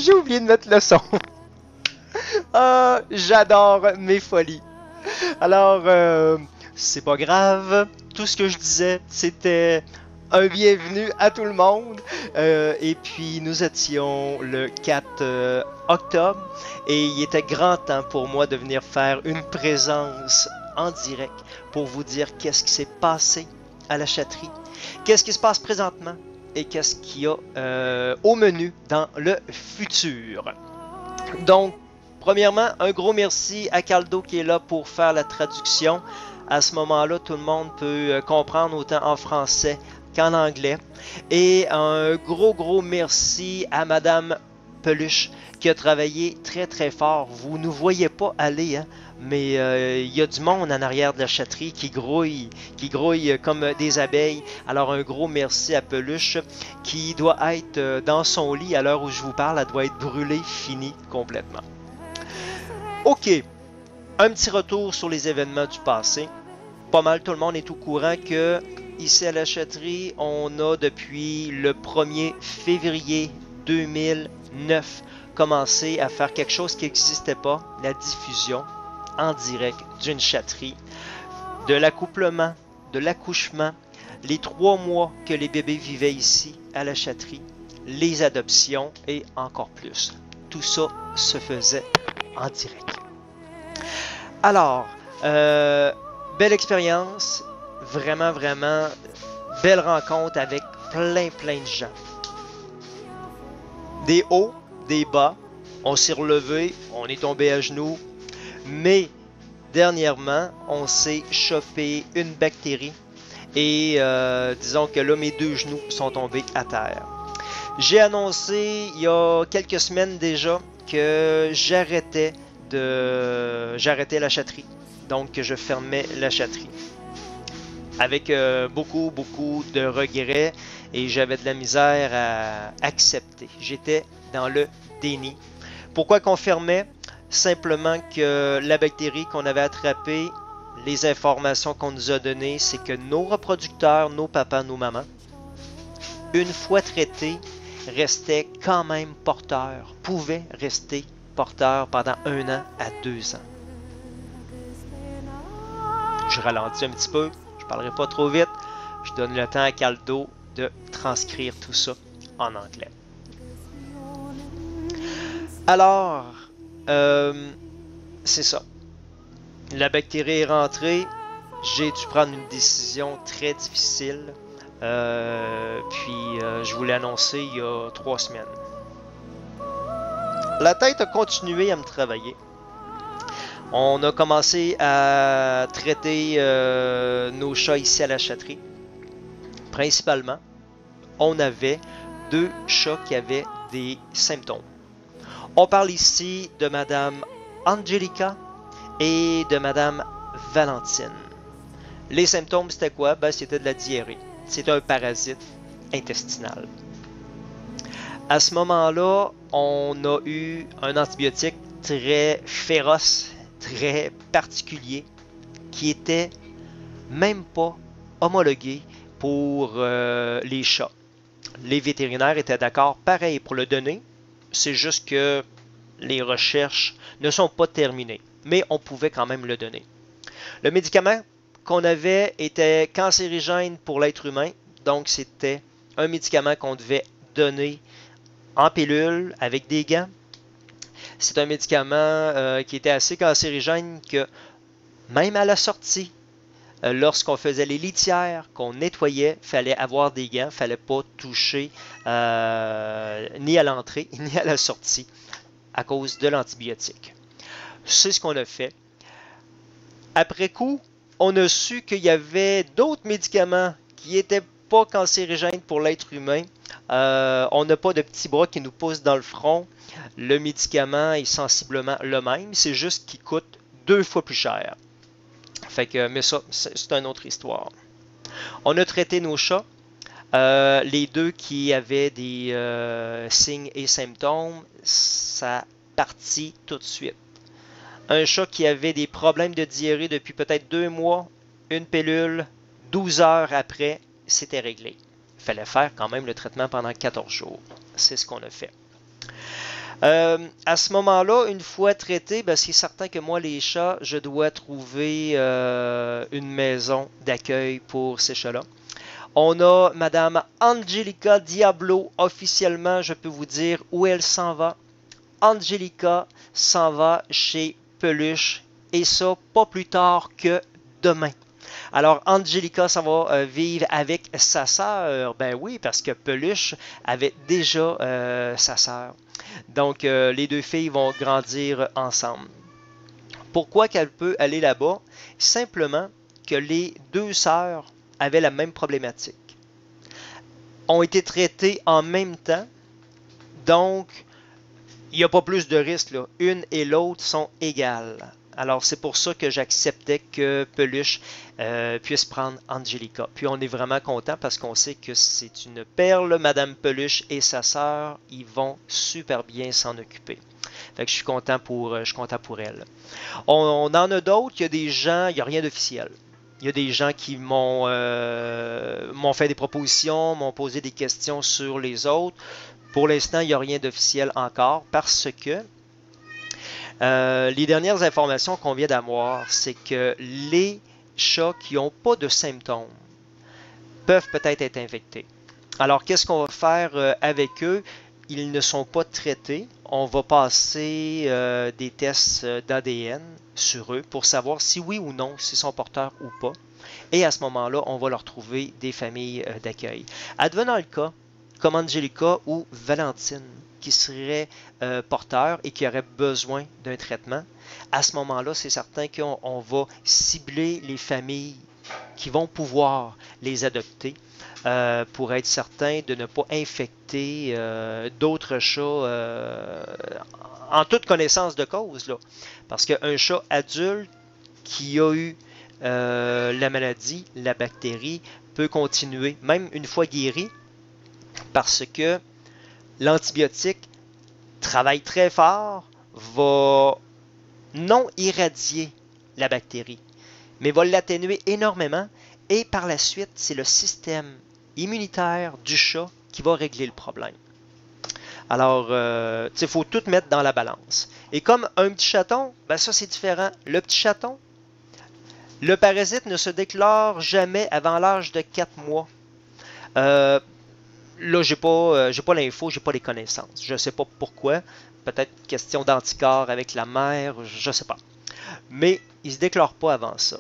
J'ai oublié de mettre le son. Ah, j'adore mes folies. Alors, c'est pas grave. Tout ce que je disais, c'était un bienvenue à tout le monde. Et puis, nous étions le 4 octobre et il était grand temps pour moi de venir faire une présence en direct pour vous dire qu'est-ce qui s'est passé à la Chatterie, qu'est-ce qui se passe présentement et qu'est-ce qu'il y a au menu dans le futur. Donc, premièrement, un gros merci à Caldo qui est là pour faire la traduction. À ce moment-là, tout le monde peut comprendre autant en français qu'en anglais. Et un gros merci à Madame Peluche qui a travaillé très très fort. Vous ne voyez pas aller, hein, mais il y a du monde en arrière de la Chatterie qui grouille comme des abeilles. Alors un gros merci à Peluche qui doit être dans son lit à l'heure où je vous parle. Elle doit être brûlée, finie complètement. Ok, un petit retour sur les événements du passé. Pas mal tout le monde est au courant que ici à la Chatterie, on a depuis le 1er février 2009 commencé à faire quelque chose qui n'existait pas, la diffusion en direct d'une Chatterie, de l'accouplement, de l'accouchement, les 3 mois que les bébés vivaient ici à la Chatterie, les adoptions et encore plus. Tout ça se faisait en direct. Alors, belle expérience, vraiment belle rencontre avec plein de gens. Des hauts, des bas, on s'est relevé, on est tombé à genoux, mais dernièrement, on s'est chopé une bactérie et disons que là, mes 2 genoux sont tombés à terre. J'ai annoncé il y a quelques semaines déjà que j'arrêtais la Chatterie. Donc, je fermais la Chatterie. Avec beaucoup de regrets et j'avais de la misère à accepter. J'étais dans le déni. Pourquoi qu'on fermait? Simplement que la bactérie qu'on avait attrapée, les informations qu'on nous a données, c'est que nos reproducteurs, nos papas, nos mamans, une fois traités, restaient quand même porteurs, pouvaient rester porteurs pendant 1 an à 2 ans. Je ralentis un petit peu, je ne parlerai pas trop vite, je donne le temps à Caldo de transcrire tout ça en anglais. Alors, c'est ça. La bactérie est rentrée, j'ai dû prendre une décision très difficile, je vous l'ai annoncé il y a 3 semaines. La tête a continué à me travailler. On a commencé à traiter nos chats ici à la Chatterie. Principalement, on avait 2 chats qui avaient des symptômes. On parle ici de Madame Angelica et de Madame Valentine. Les symptômes, c'était quoi? C'était de la diarrhée. C'était un parasite intestinal. À ce moment-là, on a eu un antibiotique très féroce, très particulier, qui était même pas homologué pour les chats. Les vétérinaires étaient d'accord, pareil, pour le donner. C'est juste que les recherches ne sont pas terminées, mais on pouvait quand même le donner. Le médicament qu'on avait était cancérigène pour l'être humain, donc c'était un médicament qu'on devait donner en pilule avec des gants. C'est un médicament qui était assez cancérigène que même à la sortie, lorsqu'on faisait les litières, qu'on nettoyait, il fallait avoir des gants, il ne fallait pas toucher ni à l'entrée ni à la sortie à cause de l'antibiotique. C'est ce qu'on a fait. Après coup, on a su qu'il y avait d'autres médicaments qui n'étaient pas cancérigènes pour l'être humain. On n'a pas de petits bras qui nous poussent dans le front. Le médicament est sensiblement le même, c'est juste qu'il coûte 2 fois plus cher. Fait que, mais ça, c'est une autre histoire. On a traité nos chats. Les 2 qui avaient des signes et symptômes, ça partit tout de suite. Un chat qui avait des problèmes de diarrhée depuis peut-être 2 mois, une pilule, 12 heures après, c'était réglé. Il fallait faire quand même le traitement pendant 14 jours. C'est ce qu'on a fait. À ce moment-là, une fois traité, ben, c'est certain que moi, les chats, je dois trouver une maison d'accueil pour ces chats-là. On a Madame Angelica Diablo, officiellement, je peux vous dire où elle s'en va. Angelica s'en va chez Peluche, et ça, pas plus tard que demain. Alors, Angelica s'en va vivre avec sa sœur. Ben oui, parce que Peluche avait déjà sa sœur. Donc, les deux filles vont grandir ensemble. Pourquoi qu'elle peut aller là-bas? Simplement que les deux sœurs avaient la même problématique. Ont été traitées en même temps, donc il n'y a pas plus de risques, là. Une et l'autre sont égales. Alors c'est pour ça que j'acceptais que Peluche puisse prendre Angelica. Puis on est vraiment content parce qu'on sait que c'est une perle, Madame Peluche et sa sœur, ils vont super bien s'en occuper. Fait que je suis content pour elle. On en a d'autres, il y a des gens, il n'y a rien d'officiel. Il y a des gens qui m'ont fait des propositions, m'ont posé des questions sur les autres. Pour l'instant, il n'y a rien d'officiel encore parce que les dernières informations qu'on vient d'avoir, c'est que les chats qui n'ont pas de symptômes peuvent peut-être être infectés. Alors, qu'est-ce qu'on va faire avec eux? Ils ne sont pas traités. On va passer des tests d'ADN sur eux pour savoir si oui ou non, s'ils sont porteurs ou pas. Et à ce moment-là, on va leur trouver des familles d'accueil. Advenant le cas, comme Angelica ou Valentine, qui seraient porteurs et qui auraient besoin d'un traitement, à ce moment-là, c'est certain qu'on va cibler les familles qui vont pouvoir les adopter pour être certain de ne pas infecter d'autres chats en toute connaissance de cause, là. Parce qu'un chat adulte qui a eu la maladie, la bactérie, peut continuer, même une fois guéri, parce que l'antibiotique travaille très fort, va non irradier la bactérie, mais va l'atténuer énormément, et par la suite, c'est le système immunitaire du chat qui va régler le problème. Alors, il faut tout mettre dans la balance. Et comme un petit chaton, ben ça c'est différent. Le petit chaton, le parasite ne se déclare jamais avant l'âge de 4 mois. Là, j'ai pas l'info, j'ai pas les connaissances. Je sais pas pourquoi. Peut-être question d'anticorps avec la mère, je sais pas. Mais ils se déclarent pas avant ça.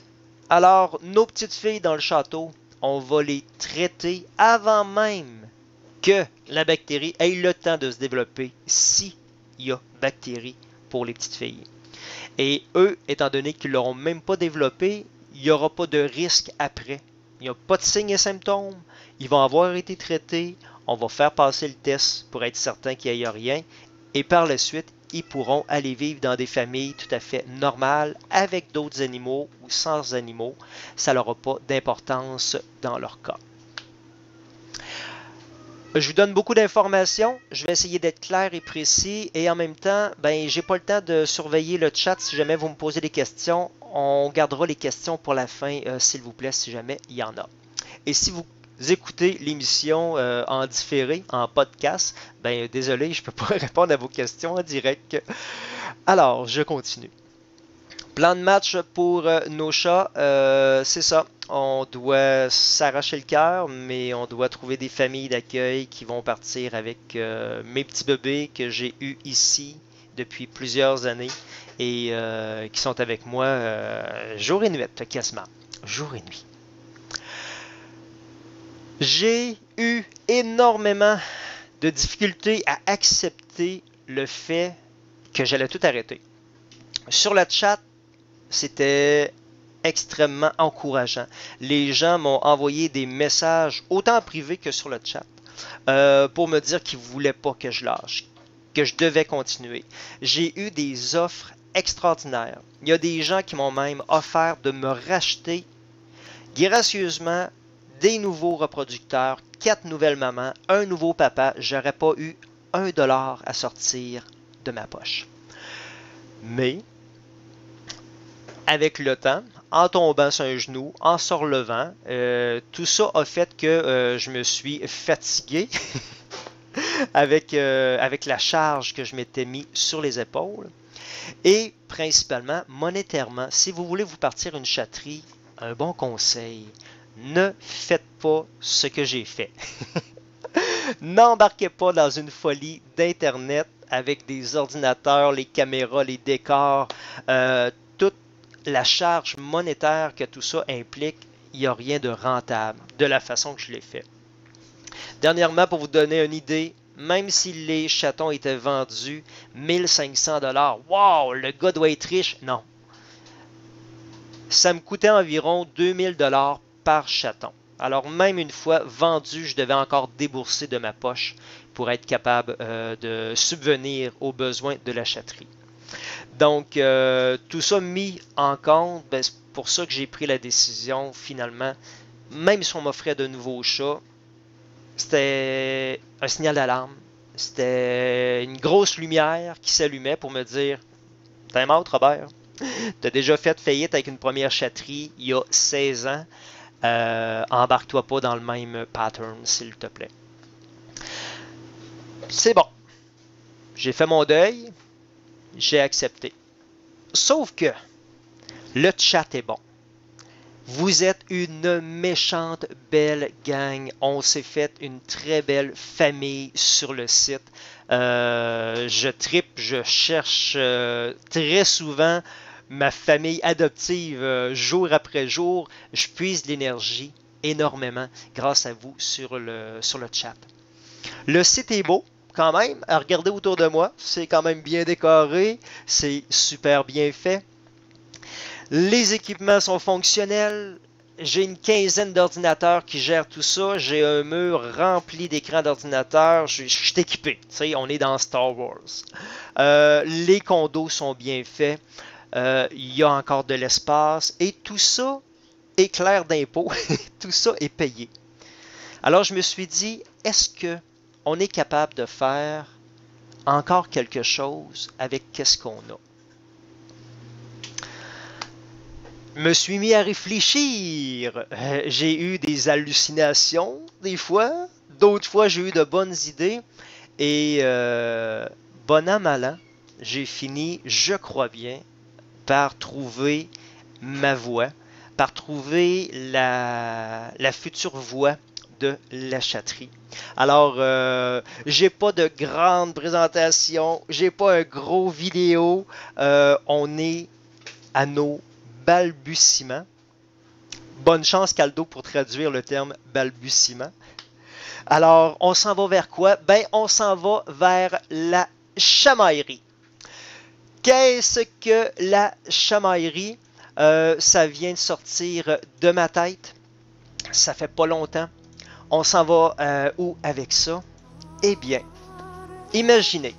Alors, nos petites filles dans le château, on va les traiter avant même que la bactérie ait le temps de se développer, s'il y a bactérie pour les petites filles. Et eux, étant donné qu'ils ne l'auront même pas développé, il n'y aura pas de risque après. Il n'y a pas de signes et symptômes. Ils vont avoir été traités. On va faire passer le test pour être certain qu'il n'y a rien. Et par la suite, ils pourront aller vivre dans des familles tout à fait normales avec d'autres animaux ou sans animaux. Ça n'aura pas d'importance dans leur cas. Je vous donne beaucoup d'informations. Je vais essayer d'être clair et précis. Et en même temps, ben, j'ai pas le temps de surveiller le chat. Si jamais vous me posez des questions, on gardera les questions pour la fin, s'il vous plaît, si jamais il y en a. Et si vous écoutez l'émission en différé, en podcast, ben désolé, je ne peux pas répondre à vos questions en direct. Alors, je continue. Plan de match pour nos chats, c'est ça. On doit s'arracher le cœur, mais on doit trouver des familles d'accueil qui vont partir avec mes petits bébés que j'ai eus ici depuis plusieurs années et qui sont avec moi jour et nuit, quasiment. Jour et nuit. J'ai eu énormément de difficultés à accepter le fait que j'allais tout arrêter. Sur le chat, c'était extrêmement encourageant. Les gens m'ont envoyé des messages, autant en privé que sur le chat, pour me dire qu'ils ne voulaient pas que je lâche, que je devais continuer. J'ai eu des offres extraordinaires. Il y a des gens qui m'ont même offert de me racheter gracieusement des nouveaux reproducteurs, 4 nouvelles mamans, un nouveau papa. J'aurais pas eu $1 à sortir de ma poche. Mais avec le temps, en tombant sur un genou, en se relevant, tout ça a fait que je me suis fatigué. avec la charge que je m'étais mis sur les épaules. Et principalement, monétairement, si vous voulez vous partir une chatterie, un bon conseil, ne faites pas ce que j'ai fait. N'embarquez pas dans une folie d'Internet avec des ordinateurs, les caméras, les décors, toute la charge monétaire que tout ça implique. Il n'y a rien de rentable de la façon que je l'ai fait. Dernièrement, pour vous donner une idée, même si les chatons étaient vendus 1500 $, wow, le gars doit être riche. Non. Ça me coûtait environ 2000 $ par chaton. Alors même une fois vendu, je devais encore débourser de ma poche pour être capable de subvenir aux besoins de la chatterie. Donc, tout ça mis en compte, ben, c'est pour ça que j'ai pris la décision finalement, même si on m'offrait de nouveaux chats, c'était un signal d'alarme. C'était une grosse lumière qui s'allumait pour me dire « T'es mort, Robert. T'as déjà fait faillite avec une première chatterie il y a 16 ans. Embarque-toi pas dans le même pattern, s'il te plaît. » C'est bon. J'ai fait mon deuil. J'ai accepté. Sauf que le chat est bon. Vous êtes une méchante belle gang. On s'est fait une très belle famille sur le site. Je tripe, je cherche très souvent ma famille adoptive jour après jour. Je puise de l'énergie énormément grâce à vous sur le chat. Le site est beau quand même. À regarder autour de moi, c'est quand même bien décoré. C'est super bien fait. Les équipements sont fonctionnels. J'ai une quinzaine d'ordinateurs qui gèrent tout ça. J'ai un mur rempli d'écrans d'ordinateurs. Je suis équipé. Tu sais, on est dans Star Wars. Les condos sont bien faits. Il y a encore de l'espace. Et tout ça est clair d'impôt. Tout ça est payé. Alors je me suis dit, est-ce qu'on est capable de faire encore quelque chose avec qu'est-ce qu'on a? Me suis mis à réfléchir. J'ai eu des hallucinations des fois. D'autres fois, j'ai eu de bonnes idées. Et bon an, mal an, j'ai fini, je crois bien, par trouver ma voie, par trouver la future voie de la chatterie. Alors, j'ai pas de grande présentation, j'ai pas un gros vidéo. On est à nos balbutiements. Bonne chance, Caldo, pour traduire le terme balbutiement. Alors, on s'en va vers quoi? Ben, on s'en va vers la chamaillerie. Qu'est-ce que la chamaillerie? Ça vient de sortir de ma tête. Ça fait pas longtemps. On s'en va où avec ça? Eh bien, imaginez,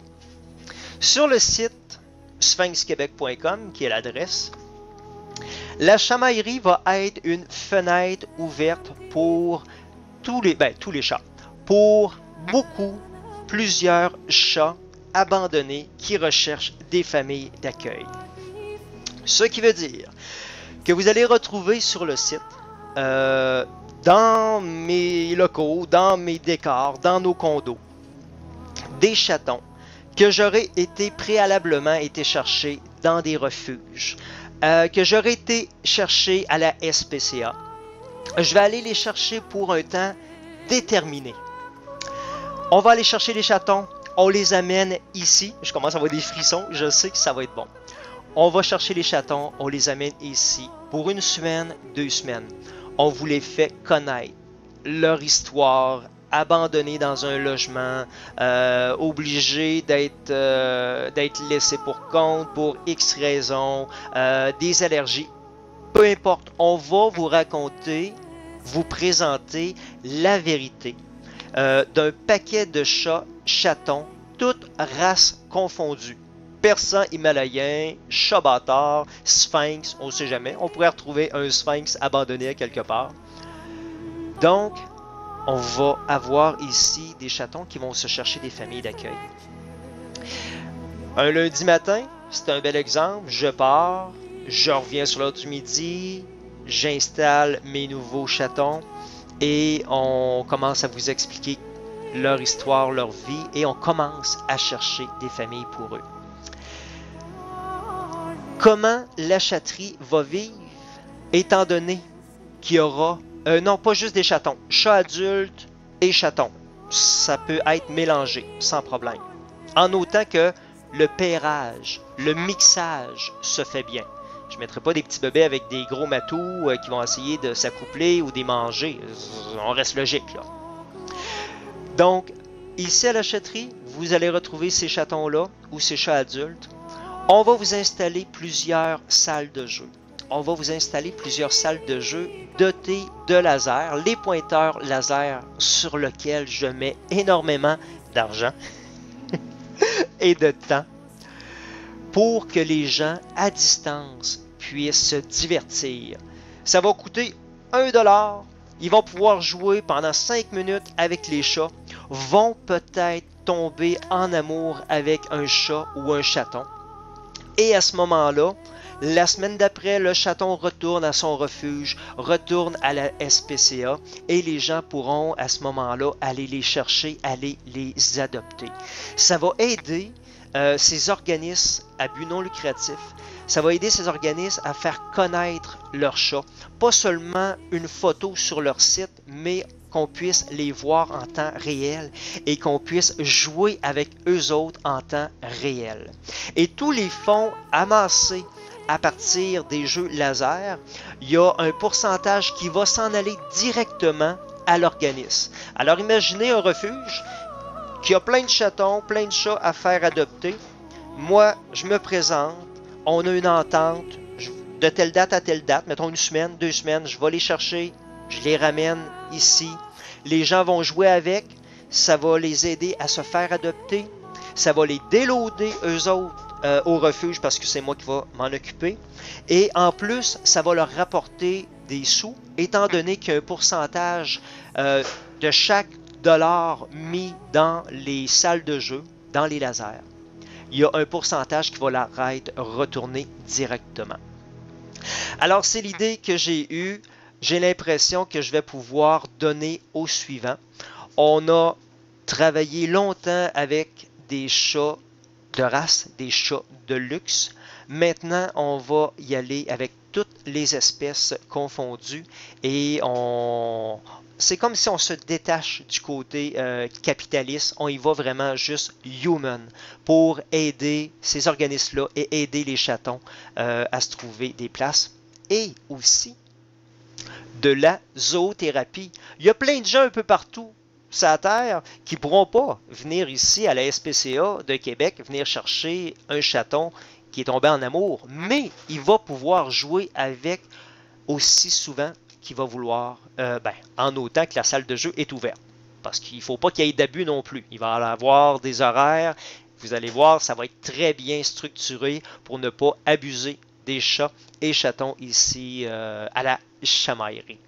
sur le site sphinxquebec.com, qui est l'adresse, la chamaillerie va être une fenêtre ouverte pour tous les chats, pour plusieurs chats abandonnés qui recherchent des familles d'accueil. Ce qui veut dire que vous allez retrouver sur le site, dans mes locaux, dans mes décors, dans nos condos, des chatons que j'aurais préalablement été chercher dans des refuges, que j'aurais été chercher à la SPCA. Je vais aller les chercher pour un temps déterminé. On va aller chercher les chatons, on les amène ici. Je commence à avoir des frissons, je sais que ça va être bon. On va chercher les chatons, on les amène ici pour 1 semaine, 2 semaines. On vous les fait connaître, leur histoire, abandonnés dans un logement, obligés d'être laissés pour compte pour X raisons, des allergies. Peu importe, on va vous raconter, vous présenter la vérité d'un paquet de chats, chatons, toutes races confondues. Persan himalayen, chat bâtard, sphinx, on ne sait jamais. On pourrait retrouver un sphinx abandonné à quelque part. Donc, on va avoir ici des chatons qui vont se chercher des familles d'accueil. Un lundi matin, c'est un bel exemple. Je pars, je reviens sur l'heure du midi, j'installe mes nouveaux chatons et on commence à vous expliquer leur histoire, leur vie, et on commence à chercher des familles pour eux. Comment la chatterie va vivre, étant donné qu'il y aura, non pas juste des chatons, chats adultes et chatons. Ça peut être mélangé, sans problème. En autant que le pairage, le mixage se fait bien. Je ne mettrai pas des petits bébés avec des gros matous qui vont essayer de s'accoupler ou des manger. On reste logique, là. Donc, ici à la chatterie, vous allez retrouver ces chatons-là ou ces chats adultes. On va vous installer plusieurs salles de jeu. On va vous installer plusieurs salles de jeu dotées de lasers, les pointeurs laser sur lesquels je mets énormément d'argent et de temps pour que les gens à distance puissent se divertir. Ça va coûter 1$. Ils vont pouvoir jouer pendant 5 minutes avec les chats, vont peut-être tomber en amour avec un chat ou un chaton. Et à ce moment-là, la semaine d'après, le chaton retourne à son refuge, retourne à la SPCA et les gens pourront à ce moment-là aller les chercher, aller les adopter. Ça va aider ces organismes à but non lucratif. Ça va aider ces organismes à faire connaître leurs chats. Pas seulement une photo sur leur site, mais qu'on puisse les voir en temps réel et qu'on puisse jouer avec eux autres en temps réel. Et tous les fonds amassés à partir des jeux laser, il y a un pourcentage qui va s'en aller directement à l'organisme. Alors imaginez un refuge qui a plein de chatons, plein de chats à faire adopter. Moi, je me présente, on a une entente de telle date à telle date, mettons 1 semaine, 2 semaines, je vais les chercher, je les ramène ici. Les gens vont jouer avec, ça va les aider à se faire adopter, ça va les déloader eux autres au refuge parce que c'est moi qui va m'en occuper. Et en plus, ça va leur rapporter des sous, étant donné qu'il y a un pourcentage de chaque dollar mis dans les salles de jeu, dans les lasers. Il y a un pourcentage qui va leur être retourné directement. Alors, c'est l'idée que j'ai eue. J'ai l'impression que je vais pouvoir donner au suivant. On a travaillé longtemps avec des chats de race, des chats de luxe. Maintenant, on va y aller avec toutes les espèces confondues et c'est comme si on se détache du côté capitaliste. On y va vraiment juste human pour aider ces organismes-là et aider les chatons à se trouver des places. Et aussi de la zoothérapie. Il y a plein de gens un peu partout sur la Terre qui ne pourront pas venir ici à la SPCA de Québec, venir chercher un chaton qui est tombé en amour, mais il va pouvoir jouer avec aussi souvent qu'il va vouloir, en autant que la salle de jeu est ouverte. Parce qu'il ne faut pas qu'il y ait d'abus non plus. Il va y avoir des horaires. Vous allez voir, ça va être très bien structuré pour ne pas abuser des chats et chatons ici à la chamaillerie.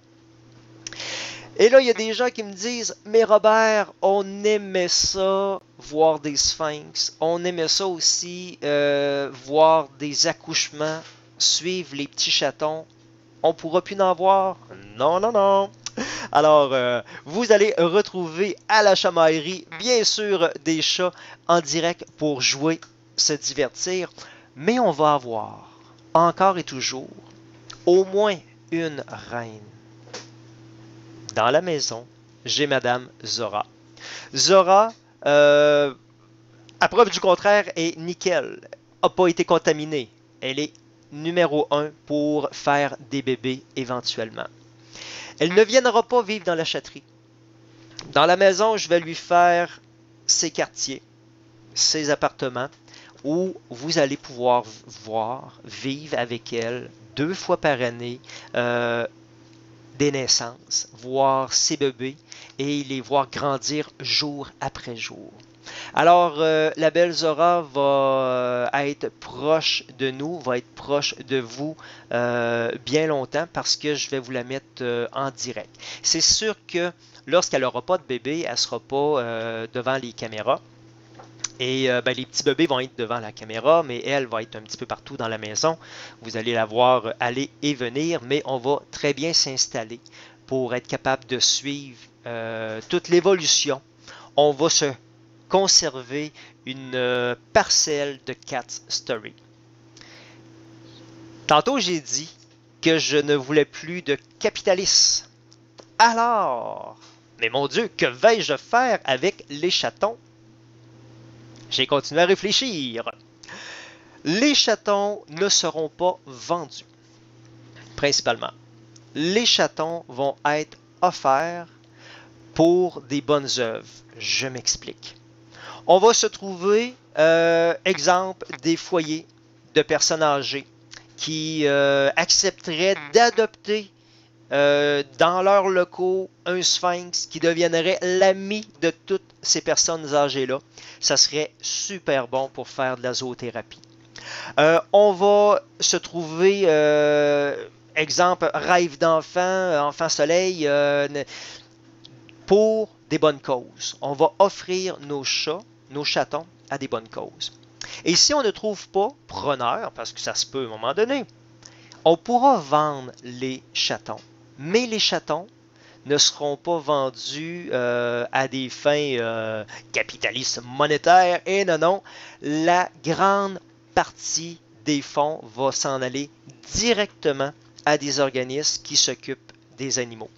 Et là, il y a des gens qui me disent « Mais Robert, on aimait ça, voir des sphinx. On aimait ça aussi, voir des accouchements, suivre les petits chatons. On ne pourra plus en voir? » Non, non, non. Alors, vous allez retrouver à la chamaillerie, bien sûr, des chats en direct pour jouer, se divertir. Mais on va avoir, encore et toujours, au moins une reine. Dans la maison, j'ai Madame Zora. Zora, à preuve du contraire, est nickel. N'a pas été contaminée. Elle est numéro 1 pour faire des bébés éventuellement. Elle ne viendra pas vivre dans la chatterie. Dans la maison, je vais lui faire ses quartiers, ses appartements, où vous allez pouvoir voir, vivre avec elle 2 fois par année, des naissances, voir ses bébés et les voir grandir jour après jour. Alors, la belle Zora va être proche de nous, va être proche de vous bien longtemps parce que je vais vous la mettre en direct. C'est sûr que lorsqu'elle n'aura pas de bébé, elle ne sera pas devant les caméras. Et les petits bébés vont être devant la caméra, mais elle va être un petit peu partout dans la maison. Vous allez la voir aller et venir, mais on va très bien s'installer pour être capable de suivre toute l'évolution. on va se conserver une parcelle de Cat Story. Tantôt, j'ai dit que je ne voulais plus de capitalisme. Alors, mais mon Dieu, que vais-je faire avec les chatons? J'ai continué à réfléchir. Les chatons ne seront pas vendus, principalement. Les chatons vont être offerts pour des bonnes œuvres. Je m'explique. On va se trouver, exemple, des foyers de personnes âgées qui accepteraient d'adopter dans leurs locaux un sphinx qui deviendrait l'ami de toutes ces personnes âgées-là. Ça serait super bon pour faire de la zoothérapie. On va se trouver, exemple, rêve d'enfant, enfant soleil, pour des bonnes causes. On va offrir nos chats, nos chatons à des bonnes causes. Et si on ne trouve pas preneur, parce que ça se peut à un moment donné, on pourra vendre les chatons. Mais les chatons ne seront pas vendus à des fins capitalistes monétaires. Et non, la grande partie des fonds va s'en aller directement à des organismes qui s'occupent des animaux.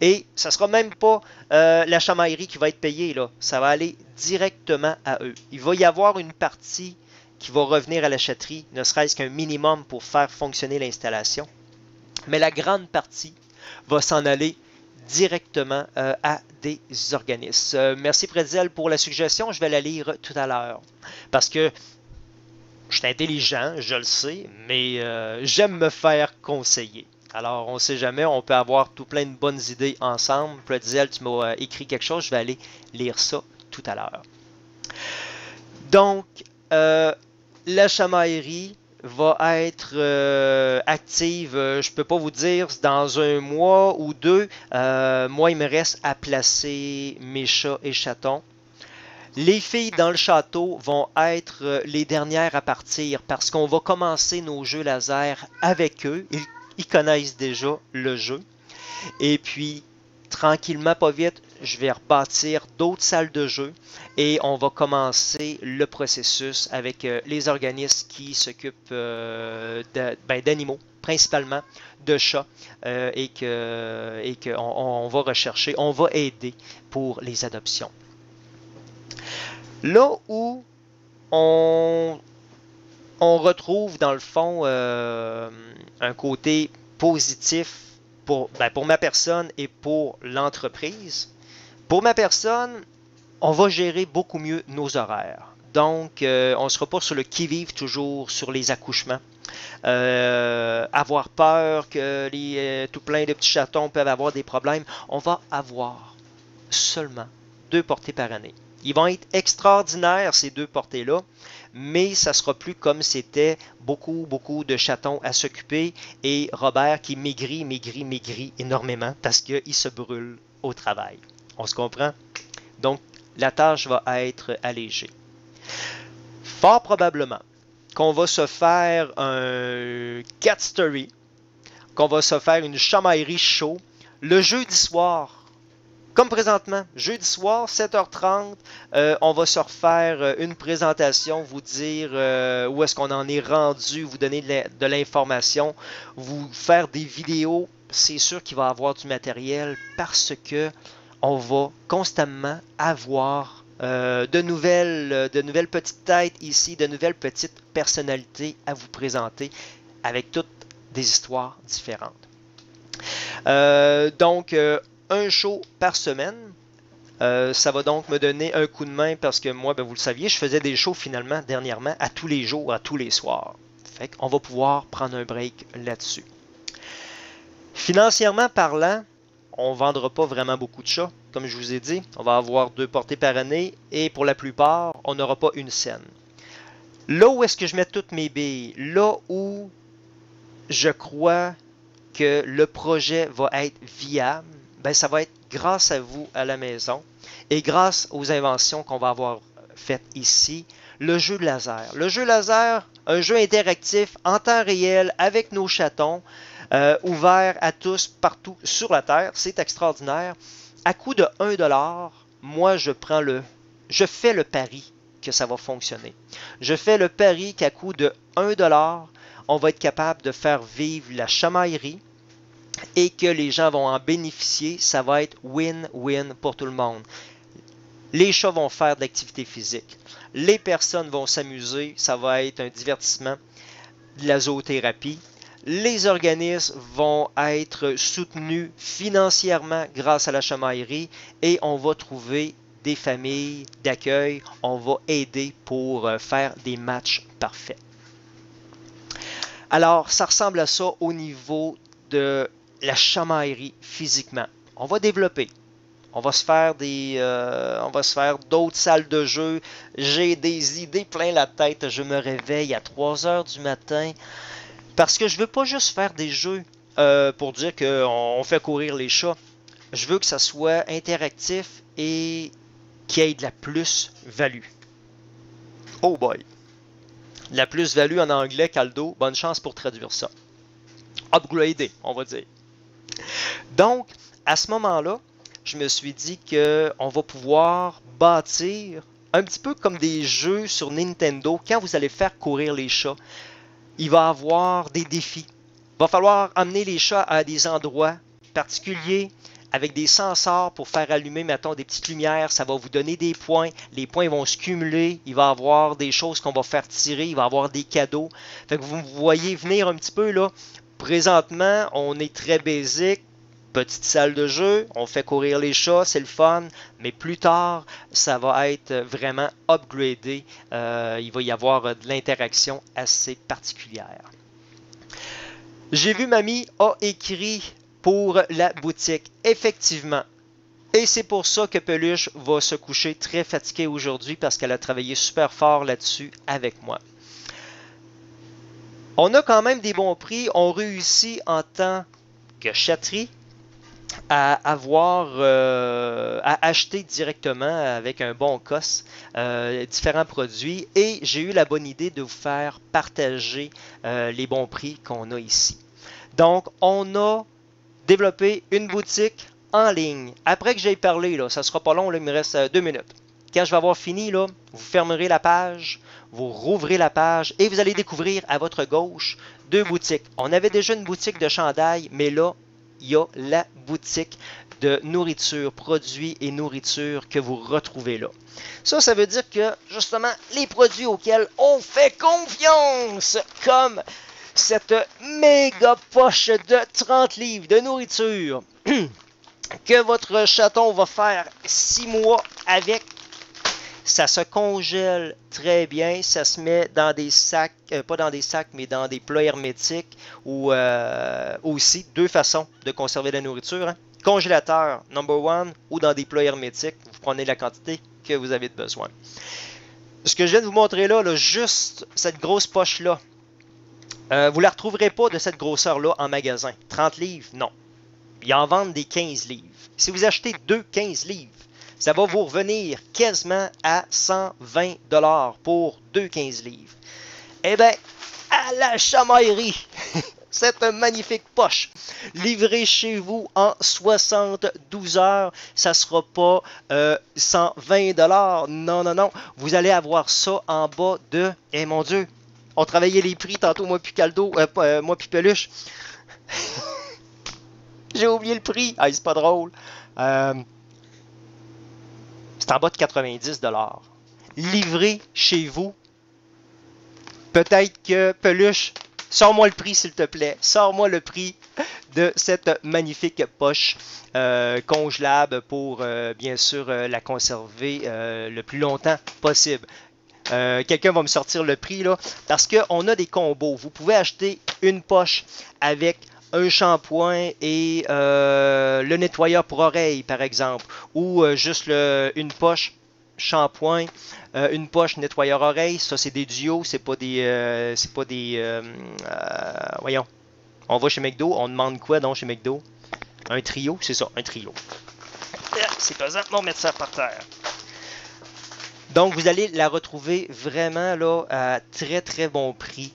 Et ça ne sera même pas la chamaillerie qui va être payée, là. Ça va aller directement à eux. Il va y avoir une partie qui va revenir à la chatterie, ne serait-ce qu'un minimum pour faire fonctionner l'installation. Mais la grande partie va s'en aller directement à des organismes. Merci Pretzel pour la suggestion, je vais la lire tout à l'heure. Parce que je suis intelligent, je le sais, mais j'aime me faire conseiller. Alors, on ne sait jamais, on peut avoir tout plein de bonnes idées ensemble. Pretzel, tu m'as écrit quelque chose, je vais aller lire ça tout à l'heure. Donc, la chamaillerie va être active, je ne peux pas vous dire, dans un mois ou deux. Moi, il me reste à placer mes chats et chatons. Les filles dans le château vont être les dernières à partir parce qu'on va commencer nos jeux laser avec eux. Ils connaissent déjà le jeu. Et puis, tranquillement, pas vite, je vais rebâtir d'autres salles de jeu et on va commencer le processus avec les organismes qui s'occupent d'animaux, principalement de chats, et qu'on va rechercher, on va aider pour les adoptions. Là où on retrouve dans le fond un côté positif pour ma personne et pour l'entreprise. Pour ma personne, on va gérer beaucoup mieux nos horaires. Donc, on ne sera pas sur le qui-vive toujours sur les accouchements. Avoir peur que tout plein de petits chatons peuvent avoir des problèmes. On va avoir seulement 2 portées par année. Ils vont être extraordinaires, ces 2 portées-là, mais ça sera plus comme c'était beaucoup de chatons à s'occuper et Robert qui maigrit énormément parce qu'il se brûle au travail. On se comprend? Donc, la tâche va être allégée. Fort probablement qu'on va se faire un cat story, qu'on va se faire une chamaillerie show le jeudi soir. Comme présentement, jeudi soir, 7h30, on va se refaire une présentation, vous dire où est-ce qu'on en est rendu, vous donner de l'information, vous faire des vidéos. C'est sûr qu'il va y avoir du matériel parce que on va constamment avoir de nouvelles petites têtes ici, de nouvelles petites personnalités à vous présenter avec toutes des histoires différentes. Donc, un show par semaine. Ça va donc me donner un coup de main parce que moi, vous le saviez, je faisais des shows finalement dernièrement à tous les jours, à tous les soirs. Fait qu'on va pouvoir prendre un break là-dessus. Financièrement parlant, on ne vendra pas vraiment beaucoup de chats, comme je vous ai dit. On va avoir 2 portées par année et pour la plupart, on n'aura pas une scène. Là où est-ce que je mets toutes mes billes, là où je crois que le projet va être viable, ça va être grâce à vous à la maison et grâce aux inventions qu'on va avoir faites ici, le jeu de laser. Le jeu laser, un jeu interactif en temps réel avec nos chatons, ouvert à tous partout sur la Terre. C'est extraordinaire. À coût de 1$, moi, je fais le pari que ça va fonctionner. Je fais le pari qu'à coût de 1$, on va être capable de faire vivre la chamaillerie et que les gens vont en bénéficier. Ça va être win-win pour tout le monde. Les chats vont faire de l'activité physique. Les personnes vont s'amuser. Ça va être un divertissement, de la zoothérapie. Les organismes vont être soutenus financièrement grâce à la chamaillerie et on va trouver des familles d'accueil. On va aider pour faire des matchs parfaits. Alors, ça ressemble à ça au niveau de la chamaillerie physiquement. On va développer. On va se faire d'autres salles de jeu. J'ai des idées plein la tête. Je me réveille à 3 heures du matin parce que je veux pas juste faire des jeux pour dire qu'on fait courir les chats. Je veux que ça soit interactif et qu'il y ait de la plus-value. Oh boy! La plus-value en anglais, Caldo, bonne chance pour traduire ça. Upgrader, on va dire. Donc, à ce moment-là, je me suis dit qu'on va pouvoir bâtir un petit peu comme des jeux sur Nintendo. Quand vous allez faire courir les chats, il va y avoir des défis. Il va falloir amener les chats à des endroits particuliers avec des sensors pour faire allumer, mettons, des petites lumières. Ça va vous donner des points. Les points vont se cumuler. Il va y avoir des choses qu'on va faire tirer. Il va y avoir des cadeaux. Fait que vous voyez venir un petit peu là. Présentement, on est très basique. Petite salle de jeu, on fait courir les chats, c'est le fun, mais plus tard, ça va être vraiment upgradé. Il va y avoir de l'interaction assez particulière. J'ai vu Mamie a écrit pour la boutique, effectivement. Et c'est pour ça que Peluche va se coucher très fatiguée aujourd'hui parce qu'elle a travaillé super fort là-dessus avec moi. On a quand même des bons prix. On réussit en tant que chatterie à acheter directement avec un bon cost différents produits et j'ai eu la bonne idée de vous faire partager les bons prix qu'on a ici. Donc, on a développé une boutique en ligne. Après que j'aie parlé, là, ça ne sera pas long, là, il me reste 2 minutes. Quand je vais avoir fini, là, vous fermerez la page, vous rouvrez la page et vous allez découvrir à votre gauche 2 boutiques. On avait déjà une boutique de chandail, mais là, il y a la boutique de nourriture, produits et nourriture que vous retrouvez là. Ça veut dire que, justement, les produits auxquels on fait confiance, comme cette méga poche de 30 livres de nourriture que votre chaton va faire 6 mois avec. Ça se congèle très bien, ça se met dans des sacs, pas dans des sacs, mais dans des plats hermétiques ou aussi 2 façons de conserver la nourriture. Hein. Congélateur number 1 ou dans des plats hermétiques, vous prenez la quantité que vous avez besoin. Ce que je viens de vous montrer là, juste cette grosse poche-là, vous ne la retrouverez pas de cette grosseur-là en magasin. 30 livres, non. Ils en vendent des 15 livres. Si vous achetez 2 15 livres, ça va vous revenir quasiment à 120$ pour 2 15 livres. Eh bien, à la chamaillerie, cette magnifique poche, livrée chez vous en 72 heures, ça ne sera pas 120$. Non, non, non. Vous allez avoir ça en bas de... Eh mon Dieu, on travaillait les prix tantôt, moi puis Caldo, moi puis Peluche. J'ai oublié le prix. Ah, c'est pas drôle. C'est en bas de 90$. Livré chez vous. Peut-être que Peluche, sors-moi le prix s'il te plaît. Sors-moi le prix de cette magnifique poche congelable pour bien sûr la conserver le plus longtemps possible. Quelqu'un va me sortir le prix là parce qu'on a des combos. Vous pouvez acheter une poche avec un shampoing et le nettoyeur pour oreilles, par exemple, ou juste une poche shampoing, une poche nettoyeur oreilles. Ça, c'est des duos, c'est pas des, voyons. On va chez McDo, on demande quoi donc chez McDo? Un trio, c'est ça, un trio. C'est pesant, on va mettre ça par terre. Donc, vous allez la retrouver vraiment là à très très bon prix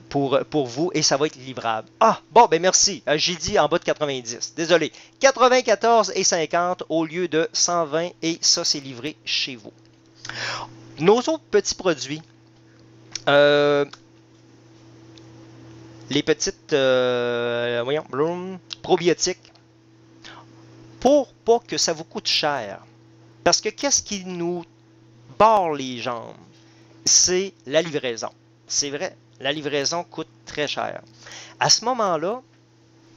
pour vous et ça va être livrable. Ah, bon, ben merci. J'ai dit en bas de 90. Désolé. 94,50 au lieu de 120 et ça, c'est livré chez vous. Nos autres petits produits. Les petites probiotiques. Pour pas que ça vous coûte cher. Parce que qu'est-ce qui nous barre les jambes? C'est la livraison. C'est vrai, la livraison coûte très cher. À ce moment-là,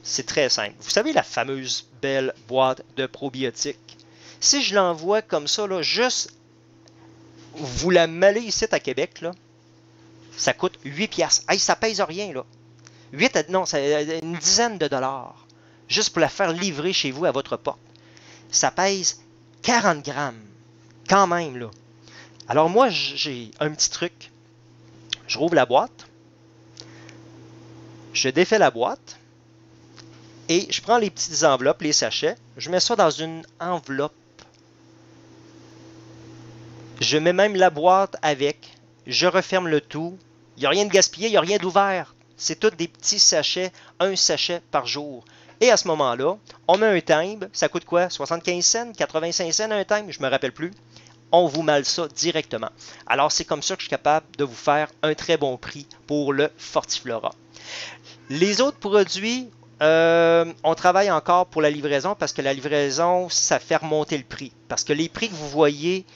c'est très simple. Vous savez la fameuse belle boîte de probiotiques? Si je l'envoie comme ça, là, juste vous la mêlez ici à Québec, là, ça coûte 8 piastres. Hey, ça pèse rien, là. 8, non, c'est une dizaine de dollars. Juste pour la faire livrer chez vous à votre porte. Ça pèse 40 grammes. Quand même, là. Alors moi, j'ai un petit truc. Je rouvre la boîte. Je défais la boîte. Et je prends les petites enveloppes, les sachets. Je mets ça dans une enveloppe. Je mets même la boîte avec. Je referme le tout. Il n'y a rien de gaspillé, il n'y a rien d'ouvert. C'est tous des petits sachets, un sachet par jour. Et à ce moment-là, on met un timbre. Ça coûte quoi? 75 cents? 85 cents un timbre? Je ne me rappelle plus. On vous malle ça directement. Alors, c'est comme ça que je suis capable de vous faire un très bon prix pour le Fortiflora. Les autres produits, on travaille encore pour la livraison parce que la livraison, ça fait remonter le prix. Parce que les prix que vous voyez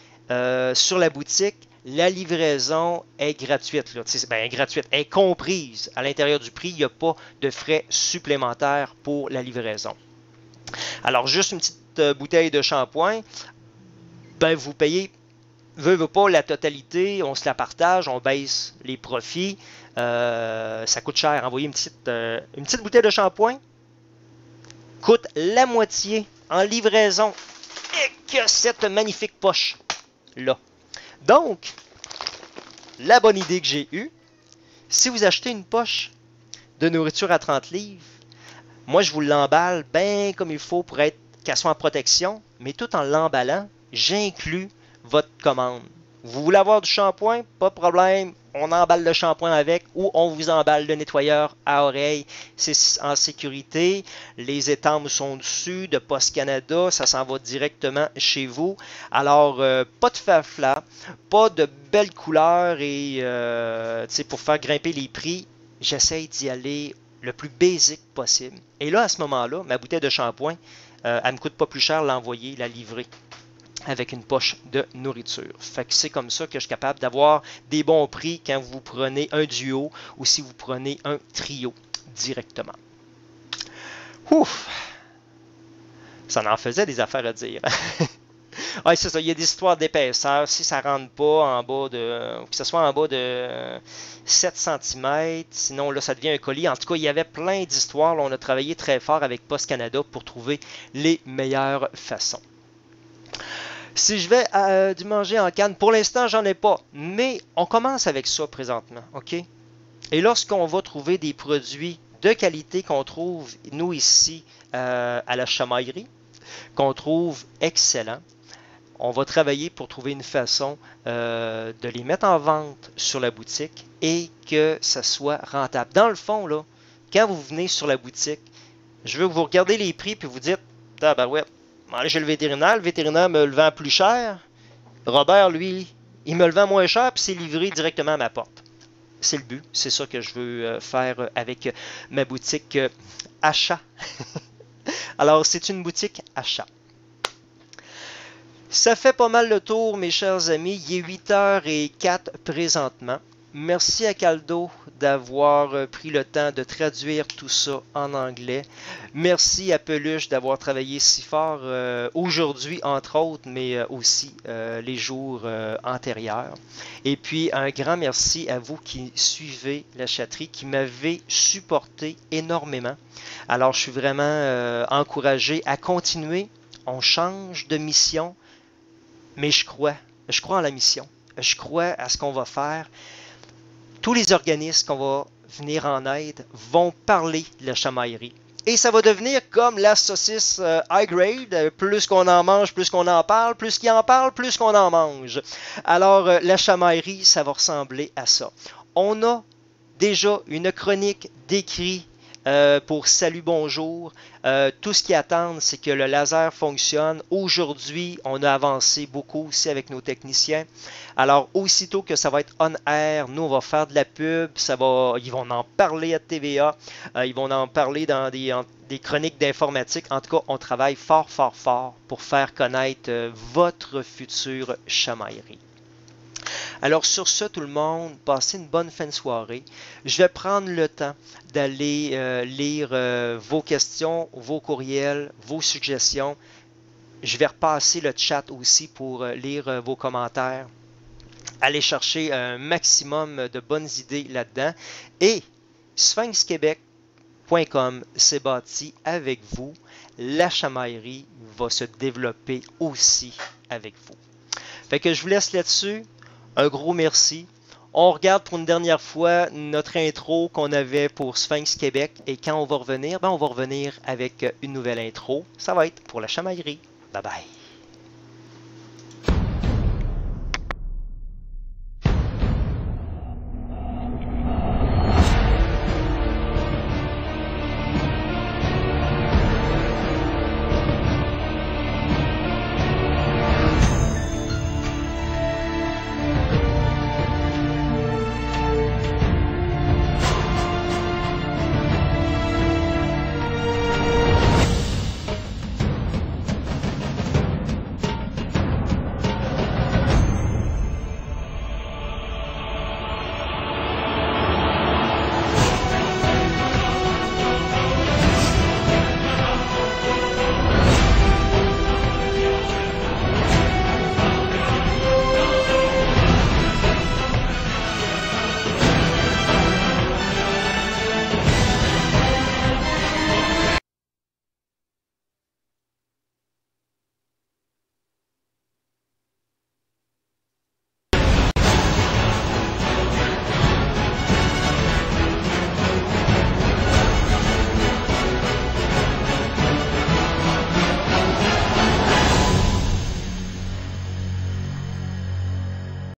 sur la boutique, la livraison est gratuite. Là. Ben, gratuite, est comprise à l'intérieur du prix. Il n'y a pas de frais supplémentaires pour la livraison. Alors, juste une petite bouteille de shampoing. Ben, vous payez, veut pas la totalité, on se la partage, on baisse les profits. Ça coûte cher. Envoyer une petite bouteille de shampoing coûte la moitié en livraison et que cette magnifique poche-là. Donc, la bonne idée que j'ai eue, si vous achetez une poche de nourriture à 30 livres, moi je vous l'emballe bien comme il faut pour qu'elle soit en protection, mais tout en l'emballant, j'inclus votre commande. Vous voulez avoir du shampoing? Pas de problème. On emballe le shampoing avec ou on vous emballe le nettoyeur à oreille. C'est en sécurité. Les étampes sont dessus de Post Canada. Ça s'en va directement chez vous. Alors, pas de fafla, pas de belles couleurs et pour faire grimper les prix, j'essaye d'y aller le plus basique possible. Et là, à ce moment-là, ma bouteille de shampoing, elle ne me coûte pas plus cher l'envoyer, la livrer avec une poche de nourriture. Fait que c'est comme ça que je suis capable d'avoir des bons prix quand vous prenez un duo ou si vous prenez un trio directement. Ouf! Ça en faisait des affaires à dire. Ouais, c'est ça, il y a des histoires d'épaisseur. Si ça ne rentre pas en bas de... que ce soit en bas de 7 cm, sinon là, ça devient un colis. En tout cas, il y avait plein d'histoires. On a travaillé très fort avec Post Canada pour trouver les meilleures façons. Si je vais du manger en canne, pour l'instant, j'en ai pas. Mais on commence avec ça présentement, OK? Et lorsqu'on va trouver des produits de qualité qu'on trouve, nous, ici, à la chamaillerie, qu'on trouve excellents, on va travailler pour trouver une façon de les mettre en vente sur la boutique et que ça soit rentable. Dans le fond, là, quand vous venez sur la boutique, je veux que vous regardez les prix puis vous dites, tabarouette, allez chez le vétérinaire me le vend plus cher. Robert, lui, il me le vend moins cher puis c'est livré directement à ma porte. C'est le but, c'est ça que je veux faire avec ma boutique achat. Alors, c'est une boutique achat. Ça fait pas mal le tour, mes chers amis. Il est 8h04 présentement. Merci à Caldo d'avoir pris le temps de traduire tout ça en anglais. Merci à Peluche d'avoir travaillé si fort aujourd'hui, entre autres, mais aussi les jours antérieurs. Et puis, un grand merci à vous qui suivez la chatterie, qui m'avez supporté énormément. Alors, je suis vraiment encouragé à continuer. On change de mission, mais je crois en la mission. Je crois à ce qu'on va faire. Tous les organismes qu'on va venir en aide vont parler de la chamaillerie. Et ça va devenir comme la saucisse high grade. Plus qu'on en mange, plus qu'on en parle. Plus qu'il en parle, plus qu'on en mange. Alors, la chamaillerie, ça va ressembler à ça. On a déjà une chronique d'écrit pour Salut Bonjour. Tout ce qui attend, c'est que le laser fonctionne. Aujourd'hui, on a avancé beaucoup aussi avec nos techniciens. Alors, aussitôt que ça va être on air, nous, on va faire de la pub. Ils vont en parler à TVA. Ils vont en parler dans des chroniques d'informatique. En tout cas, on travaille fort, fort, fort pour faire connaître votre future chamaillerie. Alors sur ce, tout le monde, passez une bonne fin de soirée. Je vais prendre le temps d'aller lire vos questions, vos courriels, vos suggestions. Je vais repasser le chat aussi pour lire vos commentaires. Allez chercher un maximum de bonnes idées là-dedans. Et sphinxquebec.com s'est bâti avec vous. La chamaillerie va se développer aussi avec vous. Fait que je vous laisse là-dessus. Un gros merci. On regarde pour une dernière fois notre intro qu'on avait pour Sphinx Québec. Et quand on va revenir, on va revenir avec une nouvelle intro. Ça va être pour la chamaillerie. Bye bye.